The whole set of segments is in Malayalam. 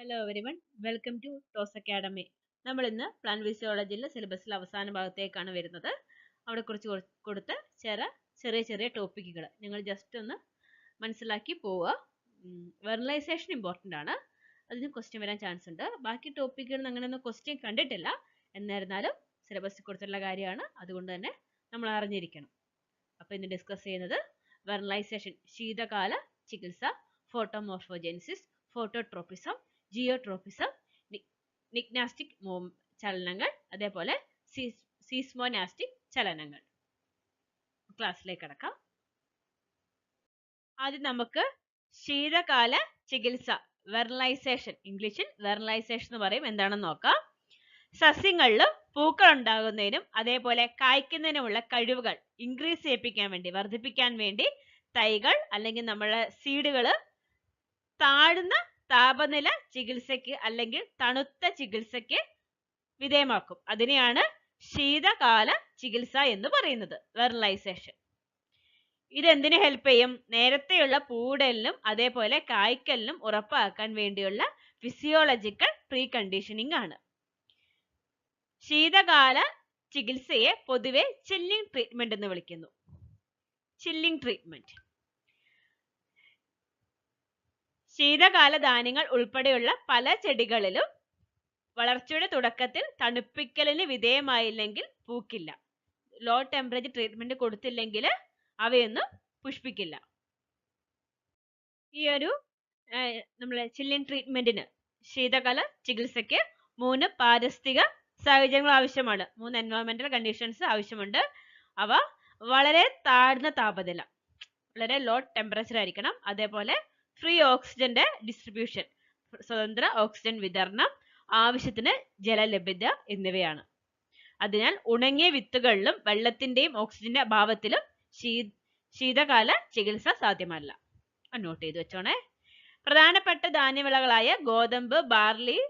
Hello everyone, welcome to Toss Academy. നമ്മൾ ഇന്ന് പ്ലാന്റ് ഫിസിയോളജിയിലെ സിലബസിൽ അവസാന ഭാഗത്തേക്കാണ് വരുന്നത്. അവിടെ കുറിച്ച് കൊടുത്ത ചെറിയ ചെറിയ ടോപ്പിക്കുകൾ നിങ്ങൾ ജസ്റ്റ് ഒന്ന് മനസ്സിലാക്കി പോവുക. വെർണലൈസേഷൻ ഇമ്പോർട്ടൻ്റ് ആണ്, അതിന് ക്വസ്റ്റ്യൻ വരാൻ ചാൻസ് ഉണ്ട്. ബാക്കി ടോപ്പിക്കുകൾ അങ്ങനെയൊന്നും ക്വസ്റ്റ്യൻ കണ്ടിട്ടില്ല, എന്നിരുന്നാലും സിലബസിൽ കൊടുത്തിട്ടുള്ള കാര്യമാണ്, അതുകൊണ്ട് തന്നെ നമ്മൾ അറിഞ്ഞിരിക്കണം. അപ്പോൾ ഇന്ന് ഡിസ്കസ് ചെയ്യുന്നത് വെർണലൈസേഷൻ, ശീതകാല ചികിത്സ, ഫോട്ടോമോർഫോജെനിസിസ്, ഫോട്ടോട്രോപ്പിസം, ജിയോട്രോപ്പിസം, നിഗ്നാസ്റ്റിക് ചലനങ്ങൾ, അതേപോലെ സീസ്മോനാസ്റ്റിക് ചലനങ്ങൾ. ക്ലാസ്സിലേക്ക് കടക്കാം. ആദ്യം നമുക്ക് ശീതകാല ചികിത്സ, വെർണലൈസേഷൻ, ഇംഗ്ലീഷിൽ വെർണലൈസേഷൻ എന്ന് പറയും, എന്താണെന്ന് നോക്കാം. സസ്യങ്ങളിലും പൂക്കൾ ഉണ്ടാകുന്നതിനും അതേപോലെ കായ്ക്കുന്നതിനുമുള്ള കഴിവുകൾ ഇൻക്രീസ് ചെയ്യിപ്പിക്കാൻ വേണ്ടി, വർദ്ധിപ്പിക്കാൻ വേണ്ടി തൈകൾ അല്ലെങ്കിൽ നമ്മളെ സീഡുകൾ താഴ്ന്ന താപനില ചികിത്സയ്ക്ക് അല്ലെങ്കിൽ തണുത്ത ചികിത്സയ്ക്ക് വിധേയമാക്കും. അതിനെയാണ് ശീതകാല ചികിത്സ എന്ന് പറയുന്നത്, വെർണലൈസേഷൻ. ഇതെന്തിനു ഹെൽപ്പ് ചെയ്യും? നേരത്തെയുള്ള പൂടലിനും അതേപോലെ കായ്ക്കലിനും ഉറപ്പാക്കാൻ വേണ്ടിയുള്ള ഫിസിയോളജിക്കൽ പ്രീ കണ്ടീഷനിങ് ആണ്. ശീതകാല ചികിത്സയെ പൊതുവെ ചില്ലിംഗ് ട്രീറ്റ്മെന്റ് എന്ന് വിളിക്കുന്നു. Chilling treatment. ശീതകാല ധാന്യങ്ങൾ ഉൾപ്പെടെയുള്ള പല ചെടികളിലും വളർച്ചയുടെ തുടക്കത്തിൽ തണുപ്പിക്കലിന് വിധേയമായില്ലെങ്കിൽ പൂക്കില്ല. ലോ ടെമ്പറേച്ചർ ട്രീറ്റ്മെന്റ് കൊടുത്തില്ലെങ്കിൽ അവയൊന്നും പുഷ്പിക്കില്ല. ഈ ഒരു നമ്മളെ ചില്ലിംഗ് ട്രീറ്റ്മെന്റിന്, ശീതകാല ചികിത്സയ്ക്ക് 3 പാരിസ്ഥിതിക സാഹചര്യങ്ങൾ ആവശ്യമാണ്. 3 എൻവയോൺമെന്റൽ കണ്ടീഷൻസ് ആവശ്യമുണ്ട്. അവ വളരെ താഴ്ന്ന താപനില, വളരെ ലോ ടെമ്പറേച്ചർ ആയിരിക്കണം. അതേപോലെ ഫ്രീ ഓക്സിജന്റെ ഡിസ്ട്രിബ്യൂഷൻ, സ്വതന്ത്ര ഓക്സിജൻ വിതരണം, ആവശ്യത്തിന് ജലലഭ്യത എന്നിവയാണ്. അതിനാൽ ഉണങ്ങിയ വിത്തുകളിലും വെള്ളത്തിന്റെയും ഓക്സിജന്റെ അഭാവത്തിലും ശീതകാല ചികിത്സ സാധ്യമല്ല. നോട്ട് ചെയ്ത് വെച്ചോണേ. പ്രധാനപ്പെട്ട ധാന്യവിളകളായ ഗോതമ്പ്, ബാർലി,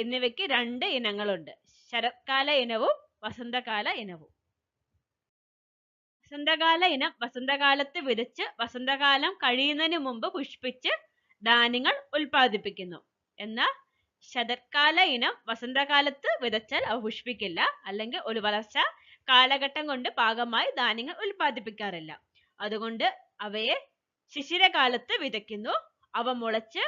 എന്നിവയ്ക്ക് 2 ഇനങ്ങളുണ്ട്, ശരത്കാല ഇനവും വസന്തകാല ഇനവും. വസന്തകാല ഇനം വസന്തകാലത്ത് വിതച്ച് വസന്തകാലം കഴിയുന്നതിന് മുമ്പ് പുഷ്പിച്ച് ധാന്യങ്ങൾ ഉൽപ്പാദിപ്പിക്കുന്നു. എന്നാൽ ശരത്കാല ഇനം വസന്തകാലത്ത് വിതച്ചാൽ അവ പുഷ്പിക്കില്ല, അല്ലെങ്കിൽ ഒരു വളർച്ച കാലഘട്ടം കൊണ്ട് പാകമായി ധാന്യങ്ങൾ ഉൽപ്പാദിപ്പിക്കാറില്ല. അതുകൊണ്ട് അവയെ ശിശിരകാലത്ത് വിതയ്ക്കുന്നു. അവ മുളച്ച്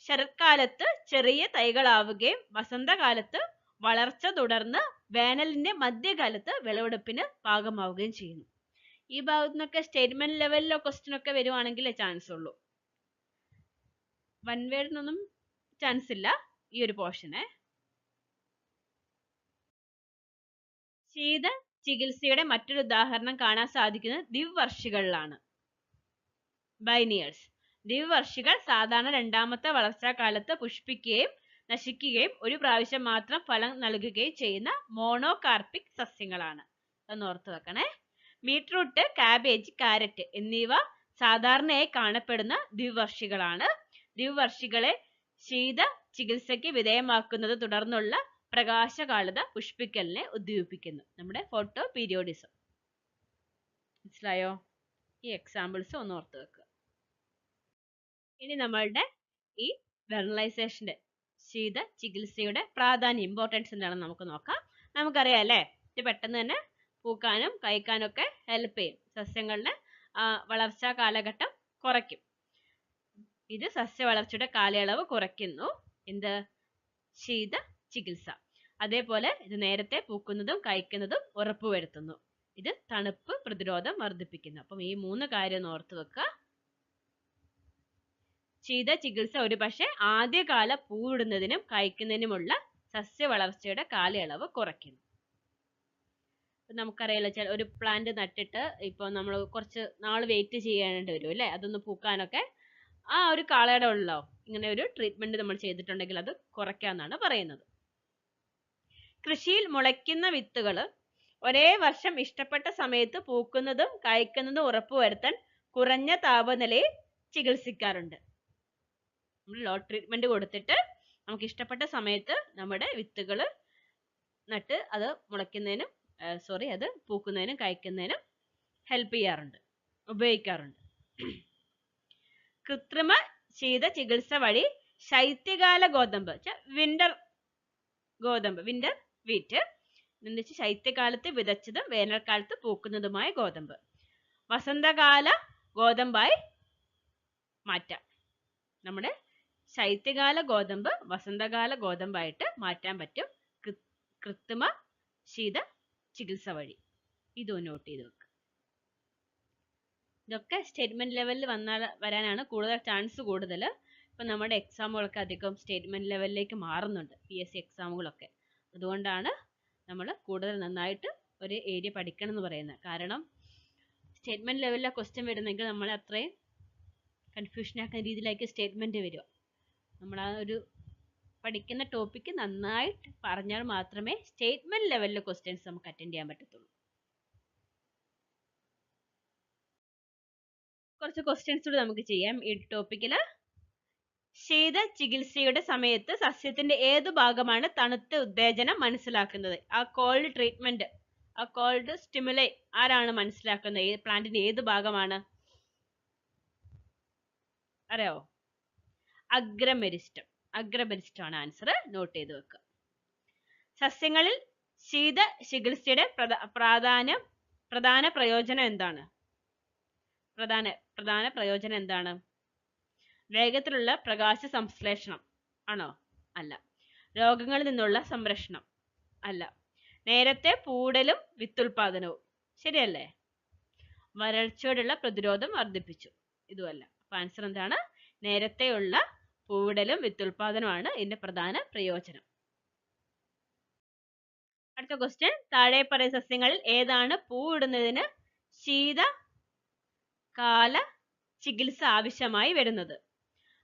ശരത്കാലത്ത് ചെറിയ തൈകളാവുകയും വസന്തകാലത്ത് വളർച്ച തുടർന്ന് വേനലിന്റെ മധ്യകാലത്ത് വിളവെടുപ്പിന് പാകമാവുകയും ചെയ്യുന്നു. ഈ ഭാഗത്തു നിന്നൊക്കെ സ്റ്റേറ്റ്മെന്റ് ലെവലിലോ ക്വസ്റ്റ്യൻ ഒക്കെ വരുവാണെങ്കിലേ ചാൻസ് ഉള്ളൂ. വൺ വേർഡിനൊന്നും ചാൻസ് ഇല്ല ഈ ഒരു പോർഷന്. ശീത ചികിത്സയുടെ മറ്റൊരു ഉദാഹരണം കാണാൻ സാധിക്കുന്നത് ദ്വിവർഷികളിലാണ്, ബൈനിയേഴ്സ്. ദ്വിവർഷികൾ സാധാരണ രണ്ടാമത്തെ വളർച്ചാ കാലത്ത് പുഷ്പിക്കുകയും നശിക്കുകയും ഒരു പ്രാവശ്യം മാത്രം ഫലം നൽകുകയും ചെയ്യുന്ന മോണോകാർപ്പിക് സസ്യങ്ങളാണ്. അതൊന്ന് ഓർത്ത് വെക്കണേ. ബീട്രൂട്ട്, കാബേജ്, കാരറ്റ് എന്നിവ സാധാരണയായി കാണപ്പെടുന്ന ദ്വിവർഷികളാണ്. ദ്വിവർഷികളെ ശീത ചികിത്സയ്ക്ക് വിധേയമാക്കുന്നത് തുടർന്നുള്ള പ്രകാശകാലത പുഷ്പിക്കലിനെ ഉദ്ദീപിക്കുന്നു. നമ്മുടെ ഫോട്ടോ പീരിയോഡിസം. മനസ്സിലായോ? ഈ എക്സാമ്പിൾസ് ഒന്ന് ഓർത്ത് വെക്കുക. ഇനി നമ്മളുടെ ഈ വെർണലൈസേഷന്റെ, ശീത ചികിത്സയുടെ പ്രാധാന്യം, ഇമ്പോർട്ടൻസ് എന്താണെന്ന് നമുക്ക് നോക്കാം. നമുക്കറിയാം അല്ലേ, ഇത് പെട്ടെന്ന് തന്നെ പൂക്കാനും കായ്ക്കാനും ഒക്കെ ഹെൽപ്പ് ചെയ്യും. സസ്യങ്ങളുടെ വളർച്ചാ കാലഘട്ടം കുറയ്ക്കും. ഇത് സസ്യ വളർച്ചയുടെ കാലയളവ് കുറയ്ക്കുന്നു. എന്ത്? ശീത ചികിത്സ. അതേപോലെ ഇത് നേരത്തെ പൂക്കുന്നതും കായ്ക്കുന്നതും ഉറപ്പുവരുത്തുന്നു. ഇത് തണുപ്പ് പ്രതിരോധം വർദ്ധിപ്പിക്കുന്നു. അപ്പം ഈ 3 കാര്യം ഒന്ന് ഓർത്ത് വെക്കുക. ശീത ചികിത്സ ഒരുപക്ഷെ ആദ്യകാല പൂവിടുന്നതിനും കായ്ക്കുന്നതിനുമുള്ള സസ്യ വളർച്ചയുടെ കാലയളവ് കുറയ്ക്കുന്നു. നമുക്കറിയാലോ, ഒരു പ്ലാന്റ് നട്ടിട്ട് ഇപ്പൊ നമ്മൾ കുറച്ച് നാൾ വെയിറ്റ് ചെയ്യേണ്ടി വരും അല്ലേ, അതൊന്ന് പൂക്കാനൊക്കെ. ആ ഒരു കാലയളവുള്ളോ ഇങ്ങനെ ഒരു ട്രീറ്റ്മെന്റ് നമ്മൾ ചെയ്തിട്ടുണ്ടെങ്കിൽ അത് കുറയ്ക്കാന്നാണ് പറയുന്നത്. കൃഷിയിൽ മുളയ്ക്കുന്ന വിത്തുകൾ ഒരേ വർഷം ഇഷ്ടപ്പെട്ട സമയത്ത് പൂക്കുന്നതും കായ്ക്കുന്നതും ഉറപ്പുവരുത്താൻ കുറഞ്ഞ താപനിലയിൽ ചികിത്സിക്കാറുണ്ട്. നമ്മൾ ലോ ട്രീറ്റ്മെന്റ് കൊടുത്തിട്ട് നമുക്ക് ഇഷ്ടപ്പെട്ട സമയത്ത് നമ്മുടെ വിത്തുകൾ നട്ട് അത് മുളയ്ക്കുന്നതിനും അത് പൂക്കുന്നതിനും കായ്ക്കുന്നതിനും ഹെൽപ്പ് ചെയ്യാറുണ്ട്, ഉപയോഗിക്കാറുണ്ട്. കൃത്രിമ ശീത ചികിത്സ വഴി ശൈത്യകാല ഗോതമ്പ് വിന്റർ ഗോതമ്പ്, വിന്റർ വീറ്റ് എന്ന് വെച്ചാൽ ശൈത്യകാലത്ത് വിതച്ചതും വേനൽക്കാലത്ത് പൂക്കുന്നതുമായ ഗോതമ്പ്. വസന്തകാല ഗോതമ്പായി മാറ്റാം. നമ്മുടെ ശൈത്യകാല ഗോതമ്പ് വസന്തകാല ഗോതമ്പായിട്ട് മാറ്റാൻ പറ്റും കൃത്രിമ ശീത ചികിത്സ വഴി. ഇതും നോട്ട് ചെയ്ത് വെക്കുക. ഇതൊക്കെ സ്റ്റേറ്റ്മെന്റ് ലെവലിൽ വരാനാണ് കൂടുതൽ ചാൻസ് കൂടുതൽ. ഇപ്പം നമ്മുടെ എക്സാമുകളൊക്കെ അധികം സ്റ്റേറ്റ്മെന്റ് ലെവലിലേക്ക് മാറുന്നുണ്ട്, PSC എക്സാമുകളൊക്കെ. അതുകൊണ്ടാണ് നമ്മൾ കൂടുതൽ നന്നായിട്ട് ഒരു ഏരിയ പഠിക്കണം എന്ന് പറയുന്നത്. കാരണം സ്റ്റേറ്റ്മെന്റ് ലെവലിലെ ക്വസ്റ്റ്യൻ വരുന്നെങ്കിൽ നമ്മളെ അത്രയും കൺഫ്യൂഷൻ ആക്കുന്ന രീതിയിലേക്ക് സ്റ്റേറ്റ്മെന്റ് വരിക. നമ്മൾ ആ ഒരു പഠിക്കുന്ന ടോപ്പിക്ക് നന്നായിട്ട് പറഞ്ഞാൽ മാത്രമേ സ്റ്റേറ്റ്മെന്റ് ലെവലിലെ ക്വസ്റ്റ്യൻസ് നമുക്ക് അറ്റൻഡ് ചെയ്യാൻ പറ്റത്തുള്ളൂ. കുറച്ച് ക്വസ്റ്റ്യൻസ് കൂടി നമുക്ക് ചെയ്യാം ഈ ടോപ്പിക്കിൽ. ശീത ചികിത്സയുടെ സമയത്ത് സസ്യത്തിന്റെ ഏതു ഭാഗമാണ് തണുത്ത ഉത്തേജനം മനസ്സിലാക്കുന്നത്? ആ കോൾഡ് ട്രീറ്റ്മെന്റ്, ആ കോൾഡ് സ്റ്റിമുലൈ ആരാണ് മനസ്സിലാക്കുന്നത്? പ്ലാന്റിന്റെ ഏത് ഭാഗമാണ് അറിയാവോ? അഗ്രമെരിസ്റ്റം. അഗ്രമെരിസ്റ്റം ആണ് ആൻസർ. നോട്ട് ചെയ്ത് വെക്കുക. സസ്യങ്ങളിൽ ശീത ചികിത്സയുടെ പ്രധാന പ്രയോജനം എന്താണ്? പ്രധാന പ്രയോജനം എന്താണ്? വേഗത്തിലുള്ള പ്രകാശ സംശ്ലേഷണം ആണോ? അല്ല. രോഗങ്ങളിൽ നിന്നുള്ള സംരക്ഷണം? അല്ല. നേരത്തെ പൂടലും വിത്തുൽപാദനവും? ശരിയല്ലേ? വരൾച്ചയോടുള്ള പ്രതിരോധം വർദ്ധിപ്പിച്ചു? ഇതുമല്ല. അപ്പൊ ആൻസർ എന്താണ്? നേരത്തെയുള്ള പൂടലും വിത്തുൽപാദനമാണ് ഇതിന്റെ പ്രധാന പ്രയോജനം. അടുത്ത ക്വസ്റ്റ്യൻ. താഴെ പറയുന്ന സസ്യങ്ങളിൽ ഏതാണ് പൂവിടുന്നതിന് ശീതകാല ചികിത്സ ആവശ്യമായി വരുന്നത്?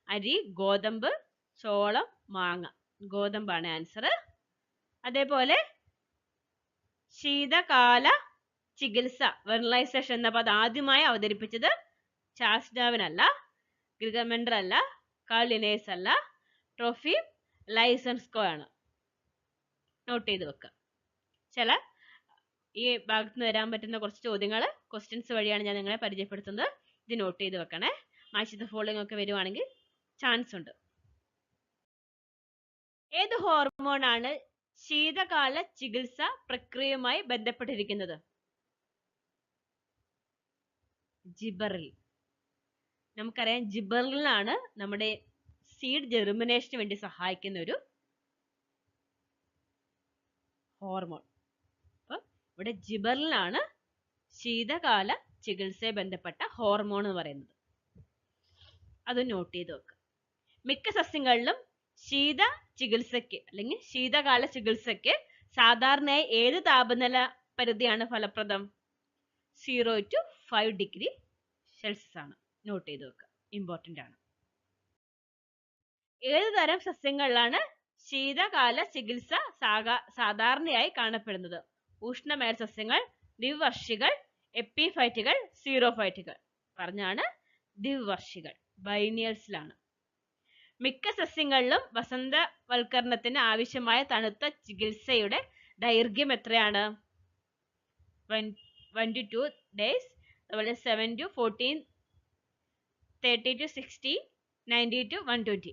അരി, ഗോതമ്പ്, ചോളം, മാങ്ങ. ഗോതമ്പാണ് ആൻസർ. അതേപോലെ ശീതകാല ചികിത്സ വെർണലൈസേഷൻ എന്ന പദം ആദ്യമായി അവതരിപ്പിച്ചത് ചാൾസ് ഡാർവിൻ അല്ല, ഗ്രിഗർമെൻഡർ അല്ല, കാൾ ലിനേഴ്സ് അല്ല, ട്രോഫി ലൈസൻസ്കോ ആണ്. നോട്ട് ചെയ്ത് വെക്കുക. ചില ഈ ഭാഗത്ത് നിന്ന് വരാൻ പറ്റുന്ന കുറച്ച് ചോദ്യങ്ങൾ ക്വസ്റ്റ്യൻസ് വഴിയാണ് ഞാൻ നിങ്ങളെ പരിചയപ്പെടുത്തുന്നത്. ഇത് നോട്ട് ചെയ്ത് വെക്കണേ. മാച്ച് ദ ഫോളോയിങ് ഒക്കെ വരുവാണെങ്കിൽ ചാൻസ് ഉണ്ട്. ഏത് ഹോർമോൺ ആണ് ശീതകാല ചികിത്സ പ്രക്രിയയുമായി ബന്ധപ്പെട്ടിരിക്കുന്നത്? ജിബറിൽ. നമുക്കറിയാം ജിബറിലാണ് നമ്മുടെ സീഡ് ജെർമിനേഷന് വേണ്ടി സഹായിക്കുന്ന ഒരു ഹോർമോൺ. അപ്പൊ ഇവിടെ ജിബറിലാണ് ശീതകാല ചികിത്സയെ ബന്ധപ്പെട്ട ഹോർമോൺ എന്ന് പറയുന്നത്. അത് നോട്ട് ചെയ്ത് വെക്കുക. മിക്ക സസ്യങ്ങളിലും ശീത ചികിത്സയ്ക്ക് അല്ലെങ്കിൽ ശീതകാല ചികിത്സയ്ക്ക് സാധാരണയായി ഏത് താപനില പരിധിയാണ് ഫലപ്രദം? 0 to 5 ഡിഗ്രി സെൽഷ്യസ് ആണ്. നോട്ട് ചെയ്ത് വെക്കുക. ഇമ്പോർട്ടന്റ് ആണ്. ഏത് തരം സസ്യങ്ങളിലാണ് ശീതകാല ചികിത്സ സാധാരണയായി കാണപ്പെടുന്നത്? ഉഷ്ണമേൽ സസ്യങ്ങൾ, ദ്വിവർഷികൾ, എപ്പിഫൈറ്റുകൾ, സീറോഫൈറ്റുകൾ. പറഞ്ഞാണ് ദ്വിവർഷികൾ. ബൈനിയൽസിലാണ്. മിക്ക സസ്യങ്ങളിലും വസന്തവൽക്കരണത്തിന് ആവശ്യമായ തണുത്ത ചികിത്സയുടെ ദൈർഘ്യം എത്രയാണ്? 1 to 2 days, അതുപോലെ 7 to 14, 30 to 60, 90 to 120.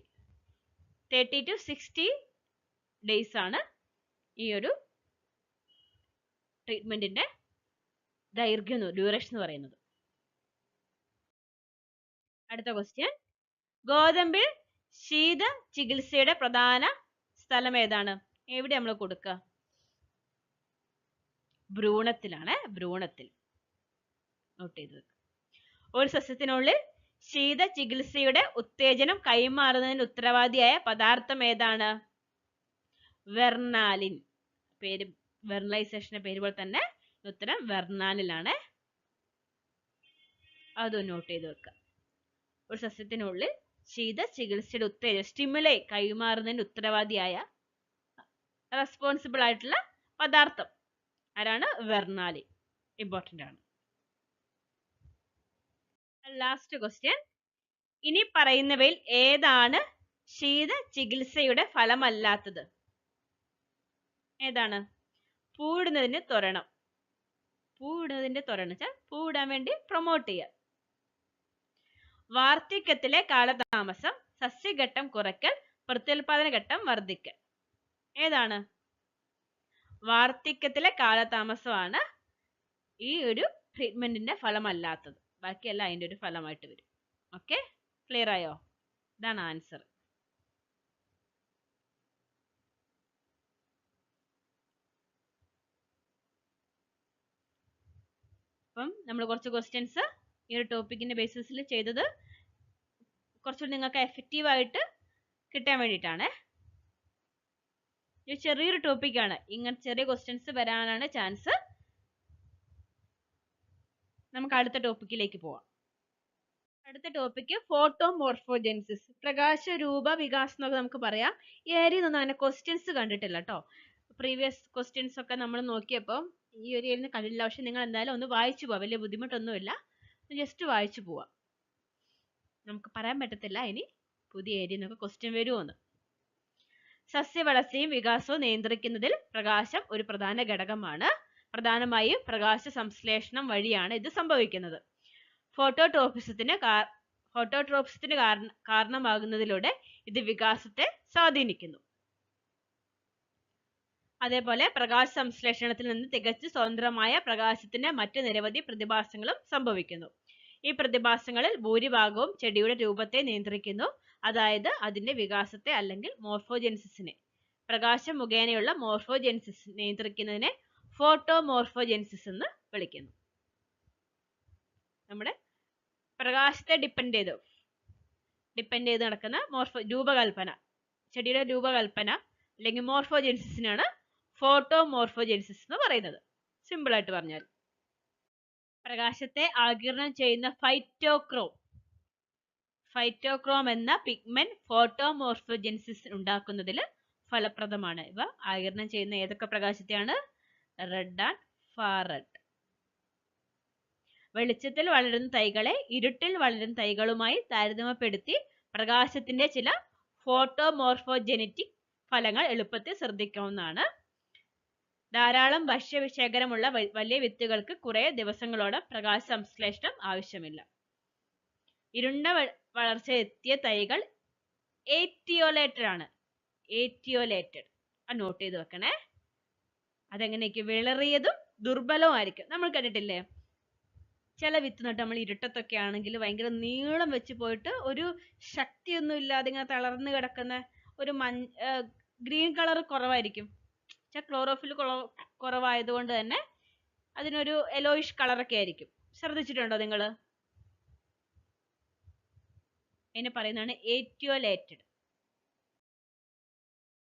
30 to 60 days ആണ് ഈ ഒരു ട്രീറ്റ്മെന്റിന്റെ ദൈർഘ്യം, ഡ്യൂറേഷൻ എന്ന് പറയുന്നത്. അടുത്ത ക്വസ്റ്റ്യൻ. ഗോതമ്പിൽ ശീത ചികിത്സയുടെ പ്രധാന സ്ഥലം ഏതാണ്? എവിടെ നമ്മൾ കൊടുക്കുക? ഭ്രൂണത്തിലാണ്. ഭ്രൂണത്തിൽ. നോട്ട് ചെയ്ത് വെക്കുക. ഒരു സസ്യത്തിനുള്ളിൽ ശീത ചികിത്സയുടെ ഉത്തേജനം കൈമാറുന്നതിന് ഉത്തരവാദിയായ പദാർത്ഥം ഏതാണ്? വെർണാലിൻ. പേര് വെർണലൈസേഷന്റെ പേര് പോലെ തന്നെ ഉത്തരം വെർണാലിനാണ്. അതും നോട്ട് ചെയ്ത് വെക്കുക. ഒരു സസ്യത്തിനുള്ളിൽ ശീത ചികിത്സയുടെ ഉത്തേജനം സ്റ്റിമുലൈ കൈമാറുന്നതിന് ഉത്തരവാദിയായ റെസ്പോൺസിബിൾ ആയിട്ടുള്ള പദാർത്ഥം ആരാണ്? വെർണാലിൻ. ഇമ്പോർട്ടന്റ് ആണ്. Last question. ഇനി പറയുന്നവയിൽ ഏതാണ് ശീത ചികിത്സയുടെ ഫലമല്ലാത്തത്? ഏതാണ്? പൂവിടുന്നതിന്റെ ത്വരണം. പൂവിടുന്നതിന്റെ ത്വരണം വെച്ചാൽ പൂവിടാൻ വേണ്ടി പ്രൊമോട്ട് ചെയ്യുക. വാർദ്ധക്യത്തിലെ കാലതാമസം, സസ്യഘട്ടം കുറയ്ക്കൽ, പ്രത്യുൽപാദന ഘട്ടം വർദ്ധിക്കൽ. ഏതാണ്? വാർദ്ധക്യത്തിലെ കാലതാമസമാണ് ഈ ഒരു ട്രീറ്റ്മെന്റിന്റെ ഫലമല്ലാത്തത്. ബാക്കിയെല്ലാം അതിന്റെ ഒരു ഫലമായിട്ട് വരും. ഓക്കെ, ക്ലിയർ ആയോ? ഇതാണ് ആൻസർ. അപ്പം നമ്മൾ കുറച്ച് ക്വസ്റ്റ്യൻസ് ഈ ഒരു ടോപ്പിക്കിന്റെ ബേസിസിൽ ചെയ്തത് കുറച്ചുകൂടി നിങ്ങൾക്ക് എഫക്റ്റീവ് ആയിട്ട് കിട്ടാൻ വേണ്ടിയിട്ടാണ്. ഇത് ചെറിയൊരു ടോപ്പിക്കാണ്, ഇങ്ങനെ ചെറിയ ക്വസ്റ്റ്യൻസ് വരാനാണ് ചാൻസ്. നമുക്ക് അടുത്ത ടോപ്പിക്കിലേക്ക് പോവാം. അടുത്ത ടോപ്പിക്ക് ഫോട്ടോമോർഫോജെൻസിസ്, പ്രകാശ രൂപ വികാസം എന്നൊക്കെ നമുക്ക് പറയാം. ഈ ഏരിയയിൽ ഒന്നും അങ്ങനെ ക്വസ്റ്റ്യൻസ് കണ്ടിട്ടില്ല കേട്ടോ. പ്രീവിയസ് ക്വസ്റ്റ്യൻസ് ഒക്കെ നമ്മൾ നോക്കിയപ്പോൾ ഈ ഒരു ഏരിയ കണ്ടില്ല. പക്ഷെ നിങ്ങൾ എന്തായാലും ഒന്ന് വായിച്ചു പോവാം, വലിയ ബുദ്ധിമുട്ടൊന്നുമില്ല. ജസ്റ്റ് വായിച്ചു പോവാം. നമുക്ക് പറയാൻ പറ്റത്തില്ല ഇനി പുതിയ ഏരിയ എന്നൊക്കെ ക്വസ്റ്റ്യൻ വരുമോന്ന്. സസ്യവളർച്ചയും വികാസവും നിയന്ത്രിക്കുന്നതിൽ പ്രകാശം ഒരു പ്രധാന ഘടകമാണ്. പ്രധാനമായും പ്രകാശ സംശ്ലേഷണം വഴിയാണ് ഇത് സംഭവിക്കുന്നത്. ഫോട്ടോട്രോപിസത്തിന് കാരണമാകുന്നതിലൂടെ ഇത് വികാസത്തെ സ്വാധീനിക്കുന്നു. അതേപോലെ പ്രകാശ സംശ്ലേഷണത്തിൽ നിന്ന് തികച്ചു സ്വതന്ത്രമായ പ്രകാശത്തിന് മറ്റ് നിരവധി പ്രതിഭാസങ്ങളും സംഭവിക്കുന്നു. ഈ പ്രതിഭാസങ്ങളിൽ ഭൂരിഭാഗവും ചെടിയുടെ രൂപത്തെ നിയന്ത്രിക്കുന്നു. അതായത് അതിന്റെ വികാസത്തെ അല്ലെങ്കിൽ മോർഫോജെൻസിസിനെ. പ്രകാശം മുഖേനയുള്ള മോർഫോജെൻസിസ് നിയന്ത്രിക്കുന്നതിനെ ഫോട്ടോമോർഫോജെൻസിസ് എന്ന് വിളിക്കുന്നു. നമ്മുടെ പ്രകാശത്തെ ഡിപ്പെൻഡ് ചെയ്ത് നടക്കുന്ന രൂപകൽപ്പന, ചെടിയുടെ രൂപകൽപ്പന അല്ലെങ്കിൽ മോർഫോജെൻസിസിനാണ് ഫോട്ടോമോർഫോജെൻസിസ് എന്ന് പറയുന്നത്. സിമ്പിൾ ആയിട്ട് പറഞ്ഞാൽ പ്രകാശത്തെ ആഗിരണം ചെയ്യുന്ന ഫൈറ്റോക്രോം എന്ന പിഗ്മെന്റ് ഫോട്ടോമോർഫോജെൻസിസ് ഉണ്ടാക്കുന്നതിൽ ഫലപ്രദമാണ്. ഇവ ആഗിരണം ചെയ്യുന്ന ഏതൊക്കെ പ്രകാശത്തെയാണ്? Red and far red. വെളിച്ചത്തിൽ വളരുന്ന തൈകളെ ഇരുട്ടിൽ വളരുന്ന തൈകളുമായി താരതമ്യപ്പെടുത്തി പ്രകാശത്തിന്റെ ചില ഫോട്ടോമോർഫോജെനറ്റിക് ഫലങ്ങൾ എളുപ്പത്തിൽ ശ്രദ്ധിക്കാവുന്നതാണ്. ധാരാളം ഭക്ഷ്യശേഖരമുള്ള വലിയ വിത്തുകൾക്ക് കുറെ ദിവസങ്ങളോളം പ്രകാശ സംശ്ലേഷണം ആവശ്യമില്ല. ഇരുണ്ട വളർച്ച എത്തിയ തൈകൾ ഏറ്റിയോലേറ്റഡ് ആണ്. ഏറ്റിയോലേറ്റഡ് നോട്ട് ചെയ്ത് വെക്കണേ. അതെങ്ങനെയൊക്കെ? വിളറിയതും ദുർബലവുമായിരിക്കും. നമ്മൾ കണ്ടിട്ടില്ലേ ചില വിത്ത് നട്ട് നമ്മൾ ഇരുട്ടത്തൊക്കെ ആണെങ്കിൽ ഭയങ്കര നീളം വെച്ച് പോയിട്ട് ഒരു ശക്തിയൊന്നും ഇല്ലാതെ ഇങ്ങനെ തളർന്ന് കിടക്കുന്ന ഒരു ഗ്രീൻ കളർ കുറവായിരിക്കും. ക്ലോറോഫിൽ കുറവായതുകൊണ്ട് തന്നെ അതിനൊരു യെലോയിഷ് കളറൊക്കെ ആയിരിക്കും. ശ്രദ്ധിച്ചിട്ടുണ്ടോ നിങ്ങൾ? അതിനെ പറയുന്നതാണ് ഏറ്റിയോലേറ്റഡ്.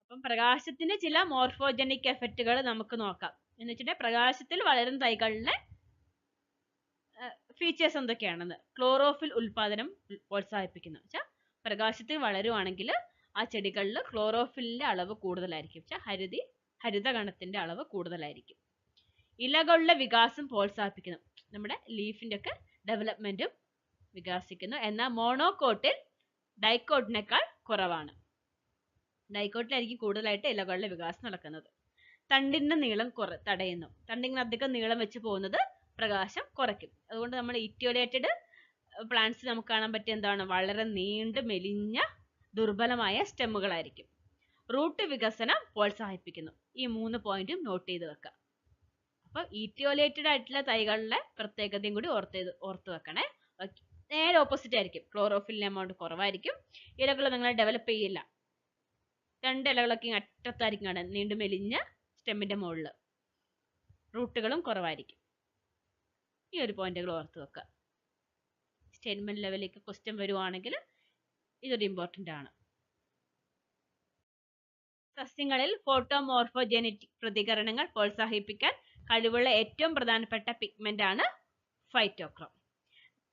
അപ്പം പ്രകാശത്തിന്റെ ചില മോർഫോജനിക് എഫക്റ്റുകൾ നമുക്ക് നോക്കാം. എന്ന് വെച്ചിട്ടുണ്ടെങ്കിൽ പ്രകാശത്തിൽ വളരുന്ന തൈകളിലെ ഫീച്ചേഴ്സ് എന്തൊക്കെയാണെന്ന്. ക്ലോറോഫിൽ ഉൽപാദനം പ്രോത്സാഹിപ്പിക്കുന്നു. വെച്ചാൽ പ്രകാശത്തിൽ വളരുവാണെങ്കിൽ ആ ചെടികളിൽ ക്ലോറോഫിലിന്റെ അളവ് കൂടുതലായിരിക്കും. ഹരിതകണത്തിന്റെ അളവ് കൂടുതലായിരിക്കും. ഇലകളുടെ വികാസം പ്രോത്സാഹിപ്പിക്കുന്നു. നമ്മുടെ ലീഫിന്റെ ഒക്കെ ഡെവലപ്മെന്റും വികാസിക്കുന്നു. എന്നാൽ മോണോകോട്ടിൽ ഡൈക്കോട്ടിനേക്കാൾ കുറവാണ്. ഡൈക്കോട്ടിലായിരിക്കും കൂടുതലായിട്ട് ഇലകളുടെ വികാസം നടക്കുന്നത്. തണ്ടിന്റെ നീളം തടയുന്നു. തണ്ടിങ്ങനെ അധികം നീളം വെച്ച് പോകുന്നത് പ്രകാശം കുറയ്ക്കും. അതുകൊണ്ട് നമ്മൾ ഇറ്റിയോലേറ്റഡ് പ്ലാന്റ്സ് നമുക്ക് കാണാൻ പറ്റിയ എന്താണ്? വളരെ നീണ്ട് മെലിഞ്ഞ ദുർബലമായ സ്റ്റെമ്മുകളായിരിക്കും. റൂട്ട് വികസനം പ്രോത്സാഹിപ്പിക്കുന്നു. ഈ 3 പോയിന്റും നോട്ട് ചെയ്ത് വെക്കാം. അപ്പൊ ഇറ്റിയോലേറ്റഡ് ആയിട്ടുള്ള തൈകളിലെ പ്രത്യേകതയും കൂടി ഓർത്ത് വെക്കണേ. നേരെ ഓപ്പോസിറ്റ് ആയിരിക്കും. ക്ലോറോഫിലിന്റെ എമൗണ്ട് കുറവായിരിക്കും. ഇലകൾ നിങ്ങൾ ഡെവലപ്പ് ചെയ്യില്ല. 2 ഇലകളൊക്കെ അറ്റത്തായിരിക്കും കാണാൻ, നീണ്ടു മെലിഞ്ഞ സ്റ്റെമ്മിന്റെ മുകളിൽ. റൂട്ടുകളും കുറവായിരിക്കും. ഈ ഒരു പോയിന്റുകൾ ഓർത്ത് വെക്കുക. സ്റ്റേറ്റ്മെന്റ് ലെവലിലേക്ക് ക്വസ്റ്റ്യൻ വരുവാണെങ്കിൽ ഇതൊരു ഇമ്പോർട്ടന്റ് ആണ്. സസ്യങ്ങളിൽ ഫോട്ടോമോർഫോജെനറ്റിക് പ്രതികരണങ്ങൾ പ്രോത്സാഹിപ്പിക്കാൻ കഴിവുള്ള ഏറ്റവും പ്രധാനപ്പെട്ട പിഗ്മെന്റ് ആണ് ഫൈറ്റോക്രോം.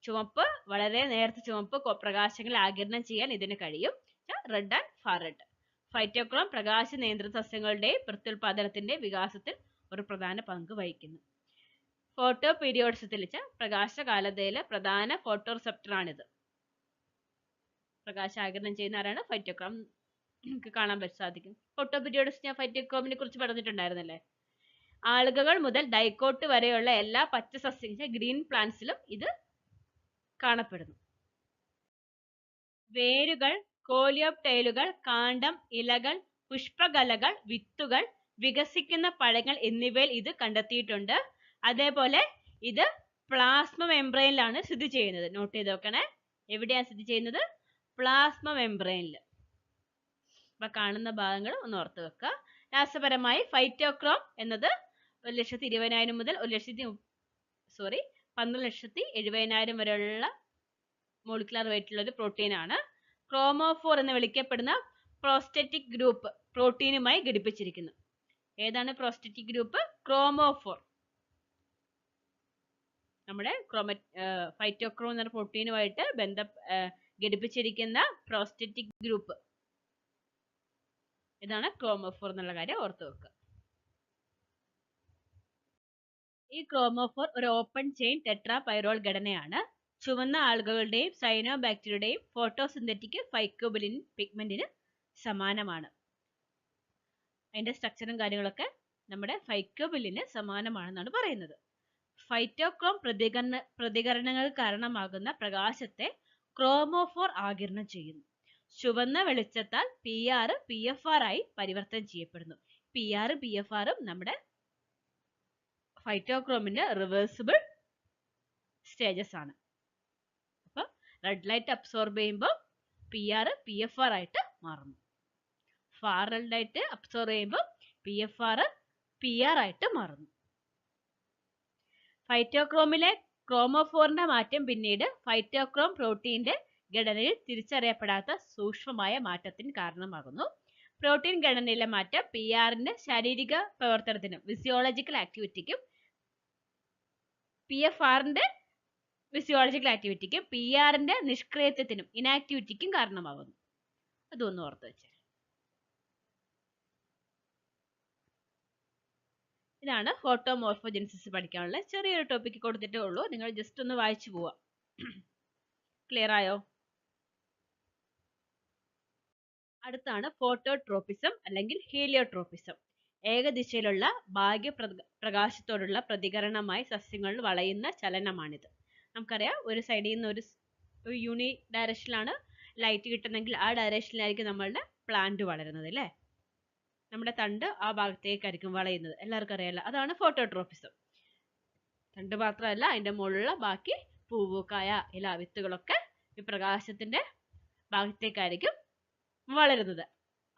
ചുവപ്പ്, വളരെ നേർത്ത ചുവപ്പ് പ്രകാശങ്ങൾ ആഗിരണം ചെയ്യാൻ ഇതിന് കഴിയും. Red and far red. Phytochrome പ്രകാശ നിയന്ത്രിത സസ്യങ്ങളുടെയും പ്രത്യുൽപാദനത്തിന്റെ വികാസത്തിൽ ഒരു പ്രധാന പങ്ക് വഹിക്കുന്നു. ഫോട്ടോ പീരിയോഡിസത്തിൽ പ്രകാശകാലതയിലെ പ്രധാന ഫോട്ടോ റിസപ്റ്റർ ആണിത്. പ്രകാശം ആഗിരണം ചെയ്യുന്ന ആരാണ്? ഫൈറ്റോക്രോം. നമുക്ക് കാണാൻ സാധിക്കും. ഫോട്ടോ പീരിയോഡിസിറ്റി ഫൈറ്റോക്രോമിനെ കുറിച്ച് പറഞ്ഞിട്ടുണ്ടായിരുന്നല്ലേ. ആൽഗകൾ മുതൽ ഡൈക്കോട്ട് വരെയുള്ള എല്ലാ പച്ച സസ്യങ്ങളും ഗ്രീൻ പ്ലാന്റ്സിലും ഇത് കാണപ്പെടുന്നു. വേരുകൾ കോലിയോപ്റ്റൈലുകൾ, കാണ്ഡം, ഇലകൾ, പുഷ്പകലകൾ, വിത്തുകൾ, വികസിക്കുന്ന പഴങ്ങൾ എന്നിവയിൽ ഇത് കണ്ടെത്തിയിട്ടുണ്ട്. അതേപോലെ ഇത് പ്ലാസ്മ മെംബ്രെയിനിലാണ് സ്ഥിതി ചെയ്യുന്നത്. നോട്ട് ചെയ്ത് നോക്കണേ. എവിടെയാണ് സ്ഥിതി ചെയ്യുന്നത്? പ്ലാസ്മ മെംബ്രെയിനിൽ. അപ്പൊ കാണുന്ന ഭാഗങ്ങൾ ഒന്ന് ഓർത്ത് വെക്കുക. രാസപരമായി ഫൈറ്റോക്രോം എന്നത് 1,20,000 മുതൽ 12,70,000 വരെയുള്ള മോളിക്കുലർ വെയിറ്റ് ഉള്ള ഒരു പ്രോട്ടീൻ ആണ്. ക്രോമോഫോർ എന്ന് വിളിക്കപ്പെടുന്ന പ്രോസ്റ്ററ്റിക് ഗ്രൂപ്പ് പ്രോട്ടീനുമായി ഘടിപ്പിച്ചിരിക്കുന്നു. ഏതാണ് പ്രോസ്റ്ററ്റിക് ഗ്രൂപ്പ്? ക്രോമോഫോർ. നമ്മുടെ ഫൈറ്റോക്രോം എന്ന പ്രോട്ടീനുമായിട്ട് ഘടിപ്പിച്ചിരിക്കുന്ന പ്രോസ്റ്ററ്റിക് ഗ്രൂപ്പ് ഇതാണ് ക്രോമോഫോർ എന്നുള്ള കാര്യം ഓർത്തു വെക്കുക. ഈ ക്രോമോഫോർ ഒരു ഓപ്പൺ ചെയിൻ ടെട്രാപൈറോൾ ഘടനയാണ്. ചുവന്ന ആൽഗകളുടെയും സൈനോബാക്ടീരിയയുടെയും ഫോട്ടോസിന്തറ്റിക് ഫൈക്കോബിലിൻ പിഗ്മെന്റിന് സമാനമാണ്. അതിന്റെ സ്ട്രക്ചറും കാര്യങ്ങളൊക്കെ നമ്മുടെ ഫൈക്കോബിലിന് സമാനമാണെന്നാണ് പറയുന്നത്. ഫൈറ്റോക്രോം പ്രതികരണങ്ങൾ കാരണമാകുന്ന പ്രകാശത്തെ ക്രോമോഫോർ ആഗിരണം ചെയ്യുന്നു. ചുവന്ന വെളിച്ചത്താൽ PR, PFR ആയി പരിവർത്തനം ചെയ്യപ്പെടുന്നു. PR, PFR നമ്മുടെ ഫൈറ്റോക്രോമിന്റെ റിവേഴ്സിബിൾ സ്റ്റേജസ് ആണ്. അപ്പൊ റെഡ് ലൈറ്റ് അബ്സോർബ് ചെയ്യുമ്പോൾ PR, PFR ആയിട്ട് മാറുന്നു. ഫാർ റെഡ് ലൈറ്റ് അബ്സോർബ് ചെയ്യുമ്പോൾ PFR, PR ആയിട്ട് മാറുന്നു. ഫൈറ്റോക്രോമിലെ ക്രോമോഫോറിന്റെ മാറ്റം പിന്നീട് ഫൈറ്റോക്രോം പ്രോട്ടീന്റെ ഘടനയിൽ തിരിച്ചറിയപ്പെടാത്ത സൂക്ഷ്മമായ മാറ്റത്തിന് കാരണമാകുന്നു. പ്രോട്ടീൻ ഘടനയിലെ മാറ്റം PR-ന്റെ ശാരീരിക പ്രവർത്തനത്തിനും ഫിസിയോളജിക്കൽ ആക്ടിവിറ്റിക്കും PFR-ന്റെ ഫിസിയോളജിക്കൽ ആക്ടിവിറ്റിക്കും PR-ന്റെ നിഷ്ക്രിയത്വത്തിനും ഇനാക്ടിവിറ്റിക്കും കാരണമാകുന്നു. അതൊന്ന് ഓർത്ത് വെച്ചേ. ഇതാണ് ഫോട്ടോമോർഫോജെനിസിസ് പഠിക്കാനുള്ള ചെറിയൊരു ടോപ്പിക് കൊടുത്തിട്ടേ ഉള്ളൂ. നിങ്ങൾ ജസ്റ്റ് ഒന്ന് വായിച്ചു പോവാ. ക്ലിയർ ആയോ? അടുത്താണ് ഫോട്ടോട്രോപ്പിസം അല്ലെങ്കിൽ ഹീലിയോട്രോപ്പിസം. ഏകദിശയിലുള്ള ബാഹ്യ പ്രകാശത്തോടുള്ള പ്രതികരണമായി സസ്യങ്ങളിൽ വളയുന്ന ചലനമാണിത്. നമുക്കറിയാം, ഒരു സൈഡിൽ നിന്ന് ഒരു യൂണി ഡയറക്ഷനിലാണ് ലൈറ്റ് കിട്ടുന്നെങ്കിൽ ആ ഡയറക്ഷനിലായിരിക്കും നമ്മളുടെ പ്ലാന്റ് വളരുന്നത് അല്ലേ. നമ്മുടെ തണ്ട് ആ ഭാഗത്തേക്കായിരിക്കും വളയുന്നത്. എല്ലാവർക്കും അറിയാലോ. അതാണ് ഫോട്ടോട്രോപ്പിസം. തണ്ട് മാത്രമല്ല, അതിന്റെ മുകളിലുള്ള ബാക്കി പൂവ്, കായ, ഇല, വിത്തുകളൊക്കെ ഈ പ്രകാശത്തിന്റെ ഭാഗത്തേക്കായിരിക്കും വളരുന്നത്,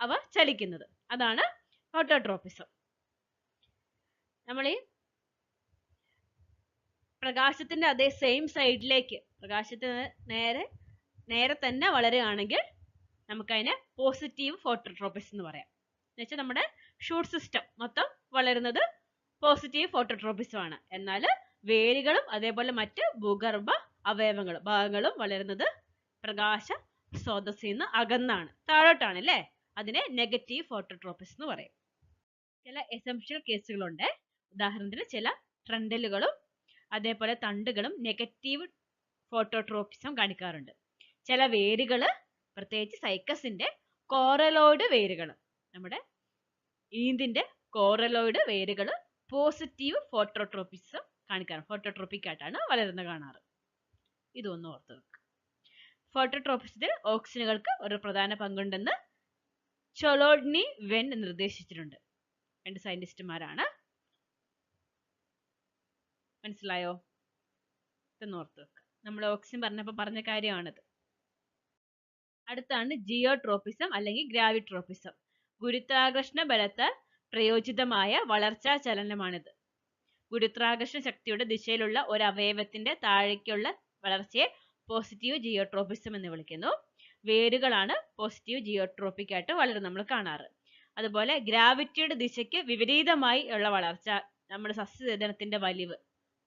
അവ ചലിക്കുന്നത്. അതാണ് ഫോട്ടോട്രോപ്പിസം. നമ്മൾ ഈ പ്രകാശത്തിന്റെ അതേ സെയിം സൈഡിലേക്ക് പ്രകാശത്തിന് നേരെ തന്നെ വളരുകയാണെങ്കിൽ നമുക്കതിനെ പോസിറ്റീവ് ഫോട്ടോട്രോപ്പിസം എന്ന് പറയാം. എന്നുവെച്ചാൽ നമ്മുടെ ഷൂട്ട് സിസ്റ്റം മൊത്തം വളരുന്നത് പോസിറ്റീവ് ഫോട്ടോട്രോപ്പിസം ആണ്. എന്നാൽ വേരുകളും അതേപോലെ മറ്റ് ഭൂഗർഭ ഭാഗങ്ങളും വളരുന്നത് പ്രകാശ സ്രോതസ്സിൽ നിന്ന് അകന്നാണ്, താഴോട്ടാണ് അല്ലേ. അതിനെ നെഗറ്റീവ് ഫോട്ടോട്രോപ്പിസം എന്ന് പറയും. ചില എസെൻഷ്യൽ കേസുകളുണ്ട്. ഉദാഹരണത്തിന് ചില ട്രണ്ടലുകളും അതേപോലെ തണ്ടുകളും നെഗറ്റീവ് ഫോട്ടോട്രോപ്പിസം കാണിക്കാറുണ്ട്. ചില വേരുകള്, പ്രത്യേകിച്ച് സൈക്കസിന്റെ കോറലോയിഡ് വേരുകൾ, നമ്മുടെ ഈന്തിന്റെ കോറലോയിഡ് വേരുകൾ പോസിറ്റീവ് ഫോട്ടോട്രോപ്പിസം കാണിക്കാറുണ്ട്. ഫോട്ടോട്രോപ്പിക് ആയിട്ടാണ് വളരുന്നത് കാണാറ്. ഇതൊന്നും ഓർത്ത് വെക്കുക. ഫോട്ടോട്രോപ്പിസത്തിൽ ഓക്സിജനുകൾക്ക് ഒരു പ്രധാന പങ്കുണ്ടെന്ന് ചൊളോഡ്നി വെൻ നിർദ്ദേശിച്ചിട്ടുണ്ട്. 2 സയന്റിസ്റ്റുമാരാണ്. മനസ്സിലായോ? ഇതൊന്ന് ഓർത്ത് വെക്കുക. നമ്മൾ ഓക്സിജൻ പറഞ്ഞ കാര്യമാണിത്. അടുത്താണ് ജിയോട്രോപ്പിസം അല്ലെങ്കിൽ ഗ്രാവിട്രോപ്പിസം. ഗുരുത്വാകർഷണ ബലത്താൽ പ്രയോജിതമായ വളർച്ചാ ചലനമാണിത്. ഗുരുത്വാകർഷണ ശക്തിയുടെ ദിശയിലുള്ള ഒരു അവയവത്തിന്റെ താഴേക്കുള്ള വളർച്ചയെ പോസിറ്റീവ് ജിയോട്രോപ്പിസം എന്ന് വിളിക്കുന്നു. വേരുകളാണ് പോസിറ്റീവ് ജിയോട്രോപ്പിക് ആയിട്ട് വളരുന്നത് നമ്മൾ കാണാറ്. അതുപോലെ ഗ്രാവിറ്റിയുടെ ദിശയ്ക്ക് വിപരീതമായി ഉള്ള വളർച്ച, നമ്മുടെ സസ്യചേതനത്തിന്റെ വലിവ്,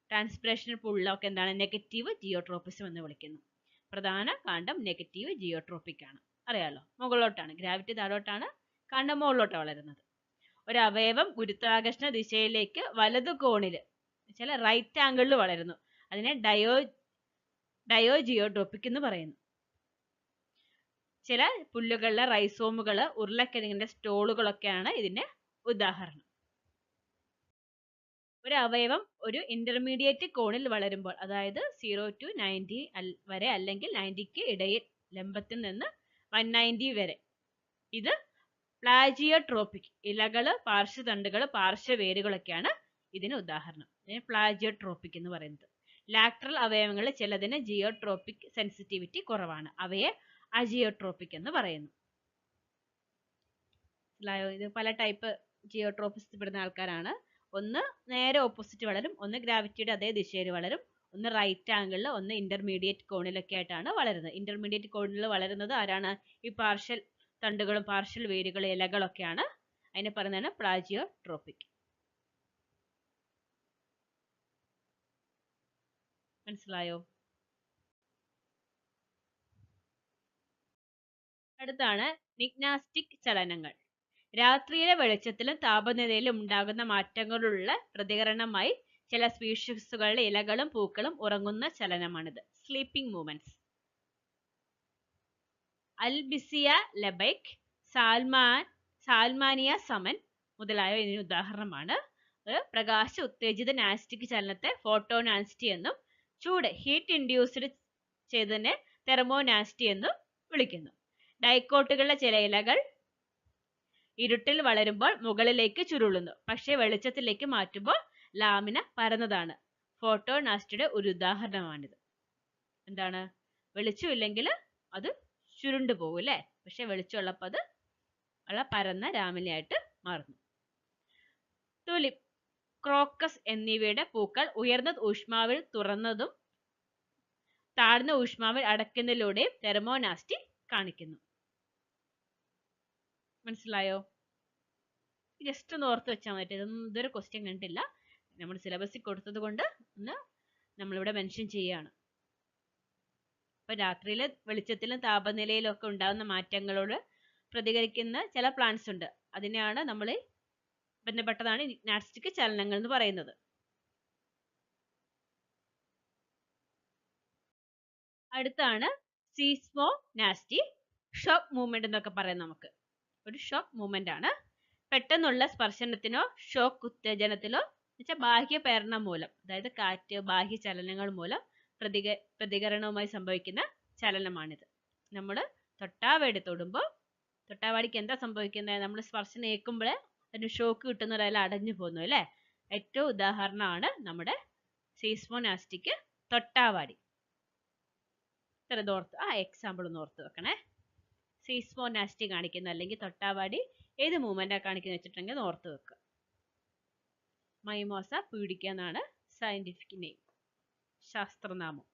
ട്രാൻസ്പിറേഷണൽ പുള്ളൊക്കെ എന്താണ് നെഗറ്റീവ് ജിയോട്രോപ്പിസം എന്ന് വിളിക്കുന്നു. പ്രധാന കാണ്ഡം നെഗറ്റീവ് ജിയോട്രോപ്പിക് ആണ്. അറിയാലോ, മുകളിലോട്ടാണ്, ഗ്രാവിറ്റി താഴോട്ടാണ്, കാണ്ഡം മുകളിലോട്ട് വളരുന്നത്. ഒരു അവയവം ഗുരുത്വാകർഷണ ദിശയിലേക്ക് വലതു കോണിൽ ചില റൈറ്റ് ആംഗിളിൽ വളരുന്നു. അതിനെ ഡയോജിയോട്രോപ്പിക് എന്ന് പറയുന്നു. ചില പുല്ലുകളിലെ റൈസോമുകള്, ഉരുളക്കിഴങ്ങിന്റെ സ്റ്റോളുകളൊക്കെയാണ് ഇതിന്റെ ഉദാഹരണം. ഒരു അവയവം ഒരു ഇന്റർമീഡിയറ്റ് കോണിൽ വളരുമ്പോൾ, അതായത് 0 to 90 വരെ അല്ലെങ്കിൽ 90ക്ക് ഇടയിൽ ലംബത്തിൽ നിന്ന് 190 വരെ. ഇത് പ്ലാജിയോട്രോപിക്. ഇലകള്, പാർശ്വതണ്ടുകള്, പാർശ്വവേരുകളൊക്കെയാണ് ഇതിന് ഉദാഹരണം. പ്ലാജിയോട്രോപിക് എന്ന് പറയുന്നത്. ലാറ്ററൽ അവയവങ്ങളിൽ ചിലതിന് ജിയോട്രോപിക് സെൻസിറ്റിവിറ്റി കുറവാണ്. അവയെ അജിയോട്രോപിക് എന്ന് പറയുന്നു. ഇത് പല ടൈപ്പ് ജിയോട്രോപിക്സ് പെടുന്ന ആൾക്കാരാണ്. ഒന്ന് നേരെ ഓപ്പോസിറ്റ് വളരും, ഒന്ന് ഗ്രാവിറ്റിയുടെ അതേ ദിശയിൽ വളരും, ഒന്ന് റൈറ്റ് ആംഗിളിൽ, ഒന്ന് ഇന്റർമീഡിയറ്റ് കോണിലൊക്കെ ആയിട്ടാണ് വളരുന്നത്. ഇന്റർമീഡിയറ്റ് കോണിൽ വളരുന്നത് ആരാണ്? ഈ പാർഷ്യൽ തണ്ടുകളും പാർഷ്യൽ വേരുകളും ഇലകളൊക്കെയാണ്. അതിനെ പറയുന്നതാണ് പ്ലാജിയോട്രോപിക്. മനസ്സിലായോ? അടുത്താണ് നിഗ്നാസ്റ്റിക് ചലനങ്ങൾ. രാത്രിയിലെ വെളിച്ചത്തിലും താപനിലയിലും ഉണ്ടാകുന്ന മാറ്റങ്ങളുള്ള പ്രതികരണമായി ചില സ്പീഷീസുകളിലെ ഇലകളും പൂക്കളും ഉറങ്ങുന്ന ചലനമാണിത്. Sleeping movements. അൽബിസിയ ലെബൈക്, സാൽമാനിയ സമൻ മുതലായവ ഇതിന് ഉദാഹരണമാണ്. പ്രകാശ ഉത്തേജിത നാസ്റ്റിക് ചലനത്തെ ഫോട്ടോനാസ്റ്റി എന്നും ചൂട് ഹീറ്റ് ഇൻഡ്യൂസ്ഡ് ചെയ്തതിനെ തെർമോനാസ്റ്റി എന്നും വിളിക്കുന്നു. ഡൈക്കോട്ടുകളിലെ ചില ഇലകൾ ഇരുട്ടിൽ വളരുമ്പോൾ മുകളിലേക്ക് ചുരുളുന്നു, പക്ഷേ വെളിച്ചത്തിലേക്ക് മാറ്റുമ്പോൾ ലാമിന പരന്നതാണ്. ഫോട്ടോനാസ്റ്റിയുടെ ഒരു ഉദാഹരണമാണിത്. എന്താണ്? വെളിച്ചമില്ലെങ്കിൽ അത് ചുരുണ്ടു പോകും അല്ലേ? പക്ഷെ വെളിച്ചമുള്ളപ്പോൾ അത് വളരെ പരന്ന ലാമിനയായിട്ട് മാറുന്നു. തുലിപ്പ്, ക്രോക്കസ് എന്നിവയുടെ പൂക്കൾ ഉയർന്ന ഊഷ്മാവിൽ തുറന്നതും താഴ്ന്ന ഊഷ്മാവിൽ അടയ്ക്കുന്നതിലൂടെയും തെർമോനാസ്റ്റി കാണിക്കുന്നു. മനസ്സിലായോ? ജസ്റ്റ് ഒന്ന് ഓർത്ത് വെച്ചാൽ മതി. ഇതൊരു ക്വസ്റ്റ്യൻ കണ്ടില്ല, നമ്മൾ സിലബസിൽ കൊടുത്തത് കൊണ്ട് ഒന്ന് നമ്മളിവിടെ മെൻഷൻ ചെയ്യുകയാണ്. അപ്പൊ രാത്രിയിലെ വെളിച്ചത്തിലും താപനിലയിലും ഒക്കെ ഉണ്ടാകുന്ന മാറ്റങ്ങളോട് പ്രതികരിക്കുന്ന ചില പ്ലാന്റ്സ് ഉണ്ട്. അതിനെയാണ് നമ്മൾ ബന്ധപ്പെട്ടതാണ് നിഗ്നാസ്റ്റിക് ചലനങ്ങൾ എന്ന് പറയുന്നത്. അടുത്താണ് സീസ്മോനാസ്റ്റി. ഷോക്ക് മൂവ്മെന്റ് എന്നൊക്കെ പറയാം. നമുക്ക് ഒരു ഷോക്ക് മൂവ്മെന്റ് ആണ്. പെട്ടെന്നുള്ള സ്പർശനത്തിനോ ഷോക്ക് ഉത്തേജനത്തിലോ എന്നുവെച്ചാൽ ബാഹ്യ പ്രേരണ മൂലം, അതായത് കാറ്റ്, ബാഹ്യ ചലനങ്ങൾ മൂലം പ്രതികരണവുമായി സംഭവിക്കുന്ന ചലനമാണിത്. നമ്മൾ തൊട്ടാവാടി തൊടുമ്പോൾ തൊട്ടാവാടിക്ക് എന്താ സംഭവിക്കുന്നത്? നമ്മൾ സ്പർശനം ഏൽക്കുമ്പോഴേ അതിന് ഷോക്ക് കിട്ടുന്ന ഒരാൾ അടഞ്ഞു പോകുന്നു അല്ലേ? ഏറ്റവും ഉദാഹരണമാണ് നമ്മുടെ സീസ്മോനാസ്റ്റിക്ക് തൊട്ടാവാടി. എക്സാമ്പിൾ ഒന്ന് ഓർത്ത് വെക്കണേ. സീസ്മോനാസ്റ്റി കാണിക്കുന്ന അല്ലെങ്കിൽ തൊട്ടാവാടി ഏത് മൂവ്മെന്റാണ് കാണിക്കുന്നത് വെച്ചിട്ടുണ്ടെങ്കിൽ ഓർത്ത് വെക്കുക. മൈമോസ പ്യൂഡിക്ക എന്നാണ് സയന്റിഫിക് നെയിം, ശാസ്ത്രനാമം.